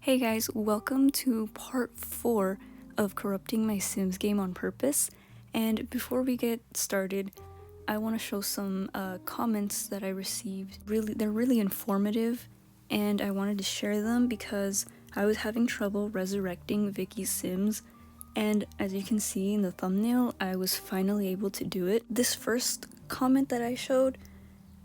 Hey guys, welcome to part 4 of corrupting my Sims game on purpose. And before we get started, I want to show some comments that I received. They're really informative, and I wanted to share them because I was having trouble resurrecting Vicki Sims. And as you can see in the thumbnail, I was finally able to do it. This first comment that I showed,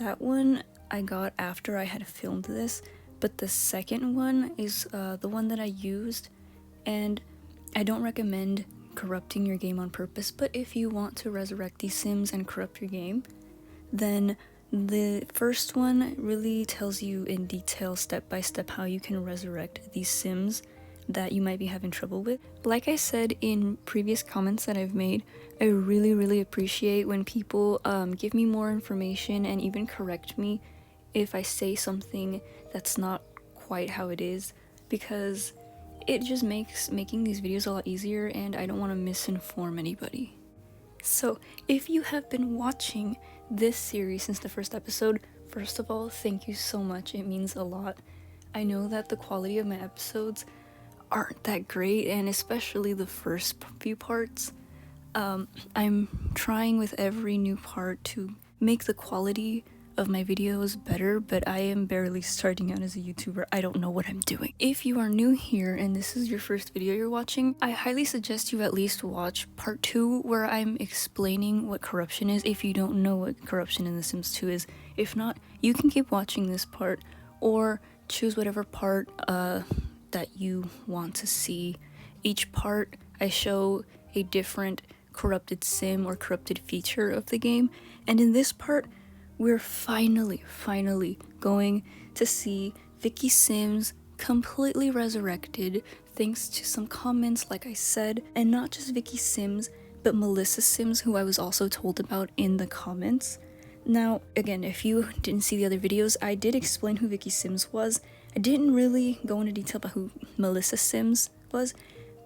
that one I got after I had filmed this. But the second one is the one that I used, and I don't recommend corrupting your game on purpose, but if you want to resurrect these Sims and corrupt your game, then the first one really tells you in detail, step by step, how you can resurrect these Sims that you might be having trouble with. Like I said in previous comments that I've made, I really appreciate when people give me more information and even correct me if I say something that's not quite how it is, because it just makes making these videos a lot easier, and I don't want to misinform anybody. So if you have been watching this series since the first episode, first of all, thank you so much. It means a lot. I know that the quality of my episodes aren't that great, and especially the first few parts. I'm trying with every new part to make the quality of my videos better, but I am barely starting out as a YouTuber. I don't know what I'm doing. If you are new here and this is your first video you're watching, I highly suggest you at least watch part 2, where I'm explaining what corruption is, if you don't know what corruption in The Sims 2 is. If not, you can keep watching this part, or choose whatever part that you want to see. Each part I show a different corrupted Sim or corrupted feature of the game, and in this part we're finally going to see Vicki Sims completely resurrected thanks to some comments, like I said, and not just Vicki Sims, but Melissa Sims, who I was also told about in the comments. Now, again, if you didn't see the other videos, I did explain who Vicki Sims was. I didn't really go into detail about who Melissa Sims was,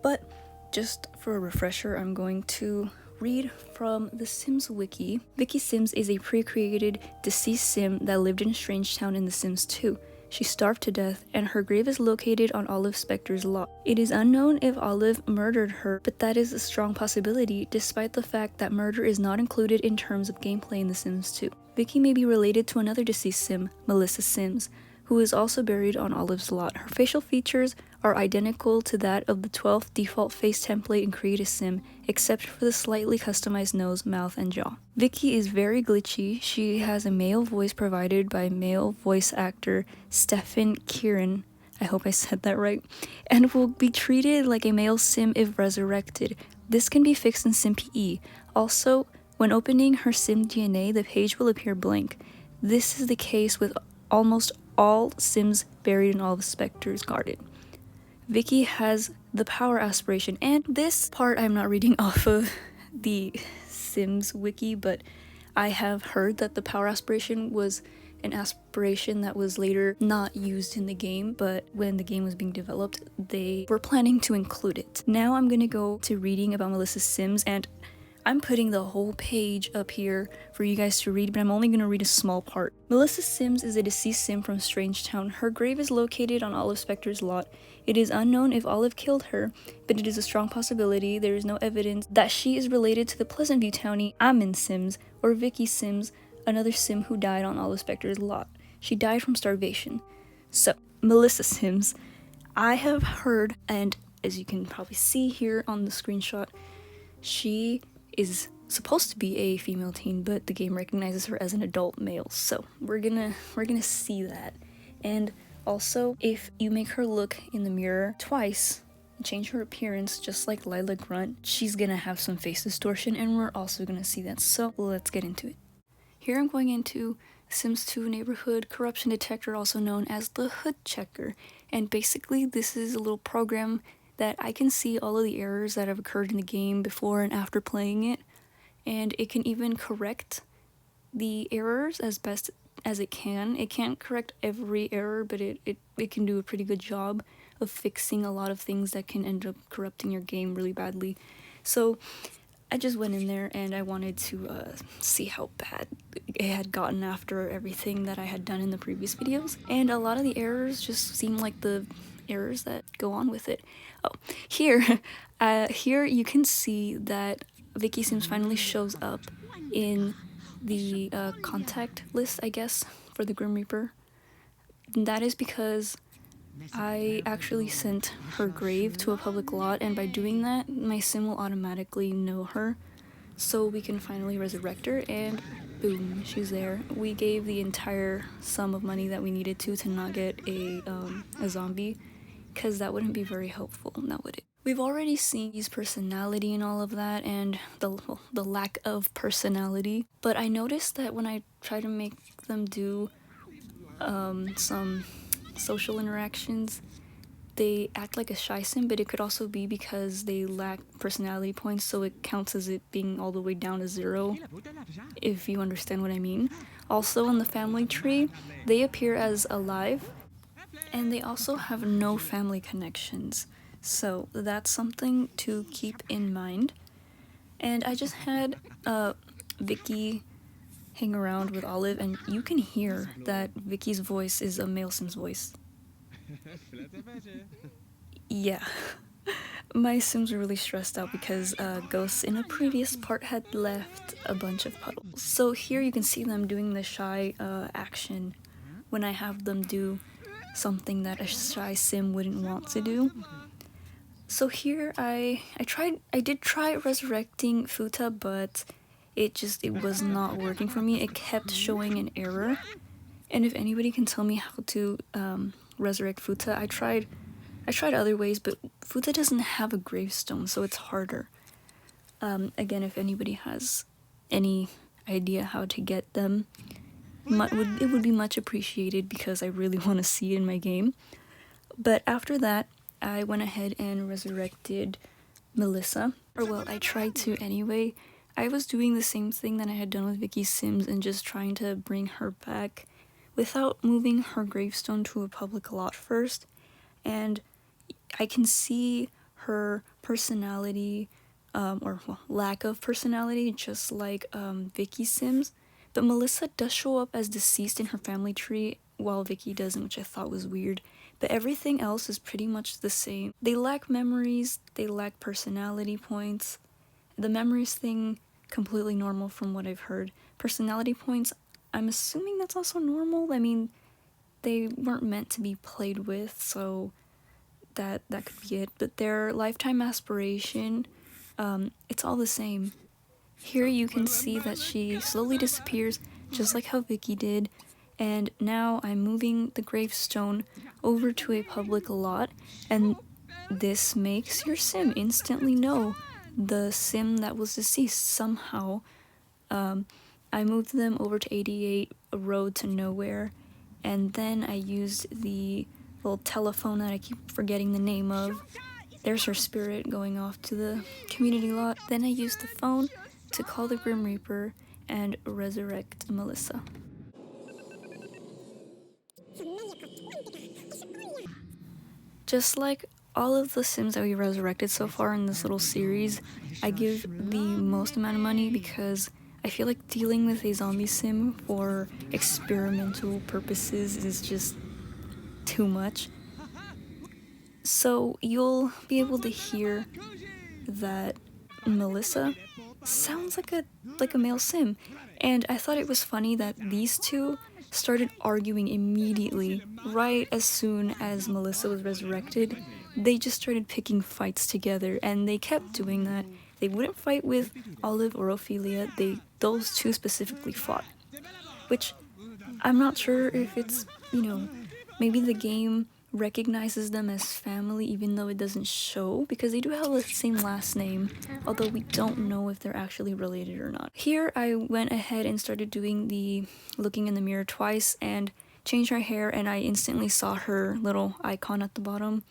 but just for a refresher, I'm going to read from the Sims wiki. Vicki Sims is a pre-created deceased Sim that lived in Strangetown in The Sims 2. She starved to death, and her grave is located on Olive Specter's lot. It is unknown if Olive murdered her, but that is a strong possibility, despite the fact that murder is not included in terms of gameplay in The Sims 2. Vicki may be related to another deceased Sim, Melissa Sims, who is also buried on Olive's lot. Her facial features are identical to that of the 12th default face template in Create a Sim, except for the slightly customized nose, mouth, and jaw. Vicki is very glitchy. She has a male voice provided by male voice actor Stefan Kieran, I hope I said that right, and will be treated like a male Sim if resurrected. This can be fixed in SimPE. Also, when opening her Sim DNA, the page will appear blank. This is the case with almost all Sims buried in Olive Specter's garden. Vicki has the power aspiration, and this part I'm not reading off of the Sims wiki, but I have heard that the power aspiration was an aspiration that was later not used in the game, but when the game was being developed, they were planning to include it. Now I'm gonna go to reading about Melissa Sims, and I'm putting the whole page up here for you guys to read, but I'm only going to read a small part. Melissa Sims is a deceased Sim from Strangetown. Her grave is located on Olive Specter's lot. It is unknown if Olive killed her, but it is a strong possibility. There is no evidence that she is related to the Pleasant View townie Amin Sims or Vicki Sims, another Sim who died on Olive Specter's lot. She died from starvation. So, Melissa Sims, I have heard, and as you can probably see here on the screenshot, she is supposed to be a female teen, but the game recognizes her as an adult male, so we're gonna see that. And also, if you make her look in the mirror twice and change her appearance just like Lila Grunt, she's gonna have some face distortion, and we're also gonna see that. So let's get into it. Here I'm going into Sims 2 neighborhood corruption detector, also known as the hood checker, and basically this is a little program that I can see all of the errors that have occurred in the game before and after playing it, and it can even correct the errors as best as it can. It can't correct every error, but it can do a pretty good job of fixing a lot of things that can end up corrupting your game really badly. So I just went in there and I wanted to see how bad it had gotten after everything that I had done in the previous videos, and a lot of the errors just seemed like the errors that go on with it. Oh, here, here you can see that Vicki Sims finally shows up in the contact list, I guess, for the Grim Reaper. And that is because I actually sent her grave to a public lot, and by doing that, my sim will automatically know her, so we can finally resurrect her, and boom, she's there. We gave the entire sum of money that we needed to not get a zombie, because that wouldn't be very helpful, now would it? We've already seen his personality and all of that, and the lack of personality, but I noticed that when I try to make them do some social interactions, they act like a shy sim, but it could also be because they lack personality points, so it counts as it being all the way down to 0, if you understand what I mean. Also, in the family tree, they appear as alive, and they also have no family connections, so that's something to keep in mind. And I just had Vicki hang around with Olive, and you can hear that Vicki's voice is a male sim's voice. Yeah. My sims were really stressed out because ghosts in a previous part had left a bunch of puddles. So here you can see them doing the shy action when I have them do something that a shy sim wouldn't want to do. So here I did try resurrecting Futa, but it was not working for me. It kept showing an error. And if anybody can tell me how to resurrect Futa, I tried other ways, but Futa doesn't have a gravestone, so it's harder. Again, if anybody has any idea how to get them, it would be much appreciated, because I really want to see it in my game. But after that, I went ahead and resurrected Melissa. Or well, I tried to anyway. I was doing the same thing that I had done with Vicki Sims and just trying to bring her back without moving her gravestone to a public lot first. And I can see her personality, or well, lack of personality, just like Vicki Sims. But Melissa does show up as deceased in her family tree, while Vicki doesn't, which I thought was weird. But everything else is pretty much the same. They lack memories, they lack personality points. The memories thing, completely normal from what I've heard. Personality points, I'm assuming that's also normal. I mean, they weren't meant to be played with, so that could be it. But their lifetime aspiration, it's all the same. Here you can see that she slowly disappears, just like how Vicki did. And now I'm moving the gravestone over to a public lot, and this makes your sim instantly know the sim that was deceased somehow. I moved them over to 88 Road to Nowhere, and then I used the little telephone that I keep forgetting the name of. There's her spirit going off to the community lot. Then I used the phone to call the Grim Reaper and resurrect Melissa. Just like all of the sims that we resurrected so far in this little series, I give the most amount of money because I feel like dealing with a zombie sim for experimental purposes is just too much. So you'll be able to hear that Melissa sounds like a male sim, and I thought it was funny that these two started arguing immediately right as soon as Melissa was resurrected. They just started picking fights together, and they kept doing that. They wouldn't fight with Olive or Ophelia. Those two specifically fought, which I'm not sure if it's, maybe the game recognizes them as family even though it doesn't show, because they do have the same last name, although we don't know if they're actually related or not. Here I went ahead and started doing the looking in the mirror twice and changed her hair, and I instantly saw her little icon at the bottom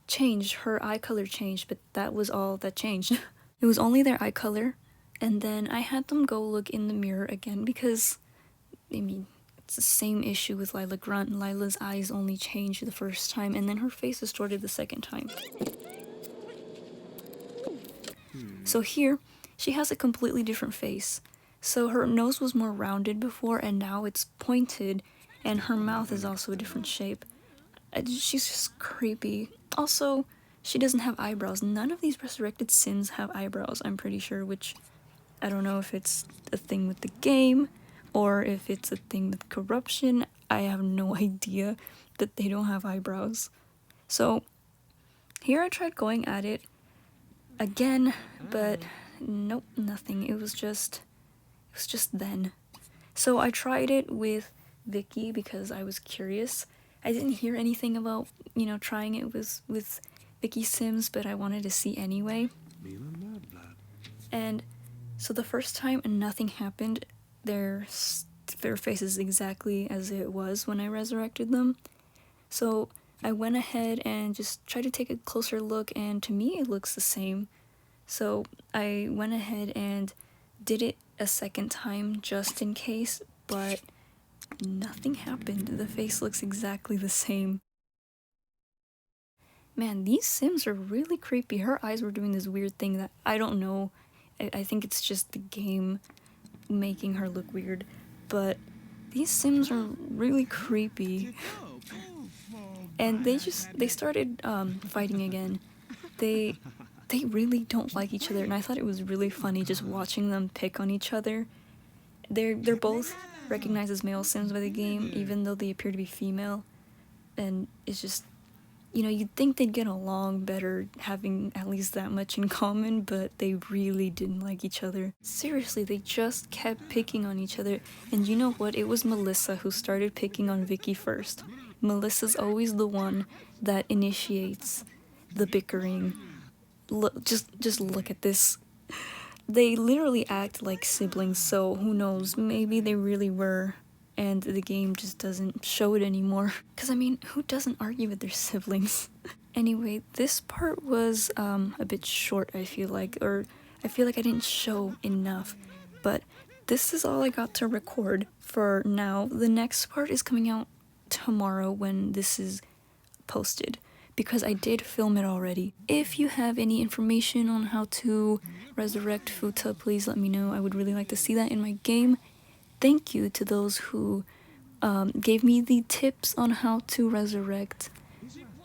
change. Her eye color changed, but that was all that changed. It was only their eye color, and then I had them go look in the mirror again because, it's the same issue with Lila Grunt. Lila's eyes only changed the first time, and then her face distorted the second time. So here, she has a completely different face. So her nose was more rounded before, and now it's pointed, and her mouth is also a different shape. She's just creepy. Also, she doesn't have eyebrows. None of these resurrected Sims have eyebrows, I'm pretty sure, which I don't know if it's a thing with the game or if it's a thing with corruption. I have no idea that they don't have eyebrows. So here I tried going at it again, but nope, nothing. It was just then. So I tried it with Vicki because I was curious. I didn't hear anything about, trying it with Vicki Sims, but I wanted to see anyway. And so the first time nothing happened. Their face is exactly as it was when I resurrected them. So I went ahead and just tried to take a closer look, and to me it looks the same. So I went ahead and did it a second time just in case, but nothing happened. The face looks exactly the same. Man, these Sims are really creepy. Her eyes were doing this weird thing that I don't know. I think it's just the game making her look weird, but these Sims are really creepy. And they started fighting again. They really don't like each other, and I thought it was really funny just watching them pick on each other. They're both recognized as male Sims by the game, even though they appear to be female. And it's just, you'd think they'd get along better having at least that much in common, but they really didn't like each other. Seriously, they just kept picking on each other. And you know what? It was Melissa who started picking on Vicki first. Melissa's always the one that initiates the bickering. Look, just look at this. They literally act like siblings, so who knows, maybe they really were, and the game just doesn't show it anymore. Because, I mean, who doesn't argue with their siblings? Anyway, this part was a bit short, I feel like, or I feel like I didn't show enough, but this is all I got to record for now. The next part is coming out tomorrow when this is posted, because I did film it already. If you have any information on how to resurrect Futa, please let me know. I would really like to see that in my game. Thank you to those who gave me the tips on how to resurrect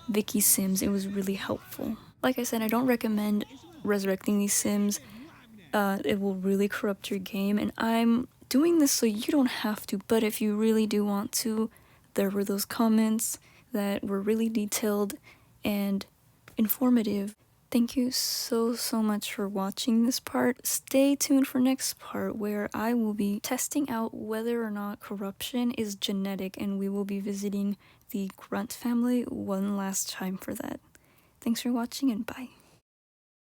Vicki Sims. It was really helpful. Like I said, I don't recommend resurrecting these Sims. It will really corrupt your game, and I'm doing this so you don't have to, but if you really do want to, there were those comments that were really detailed and informative. Thank you so much for watching this part. Stay tuned for next part where I will be testing out whether or not corruption is genetic, and we will be visiting the Grunt family one last time for that. Thanks for watching, and bye.